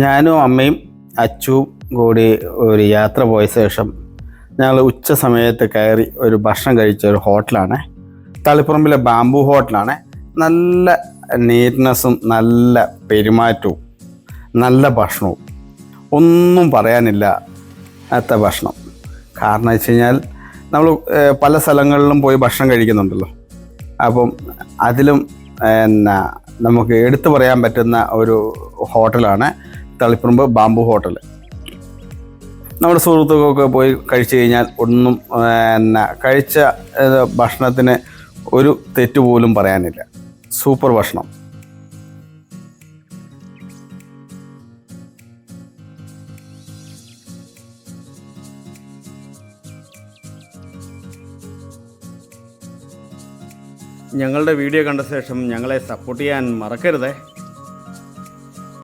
ഞാനും അമ്മയും അച്ചുവും കൂടി ഒരു യാത്ര പോയ ശേഷം ഞങ്ങൾ ഉച്ച സമയത്ത് കയറി ഒരു ഭക്ഷണം കഴിച്ച ഒരു ഹോട്ടലാണ്. തളിപ്പറമ്പിലെ ബാംബു ഹോട്ടലാണ്. നല്ല നീറ്റ്നെസ്സും നല്ല പെരുമാറ്റവും നല്ല ഭക്ഷണവും, ഒന്നും പറയാനില്ല അത്ത ഭക്ഷണം. കാരണം വെച്ച് കഴിഞ്ഞാൽ നമ്മൾ പല സ്ഥലങ്ങളിലും പോയി ഭക്ഷണം കഴിക്കുന്നുണ്ടല്ലോ. അപ്പം അതിലും നമുക്ക് എടുത്തു പറയാൻ പറ്റുന്ന ഒരു ഹോട്ടലാണ് തളിപ്പറമ്പ് ബാംബു ഹോട്ടൽ. നമ്മുടെ സുഹൃത്തുക്കൾക്ക് പോയി കഴിച്ചു കഴിഞ്ഞാൽ ഒന്നും കഴിച്ച ഭക്ഷണത്തിന് ഒരു തെറ്റ് പോലും പറയാനില്ല. സൂപ്പർ ഭക്ഷണം. ഞങ്ങളുടെ വീഡിയോ കണ്ട ശേഷം ഞങ്ങളെ സപ്പോർട്ട് ചെയ്യാൻ മറക്കരുതേ.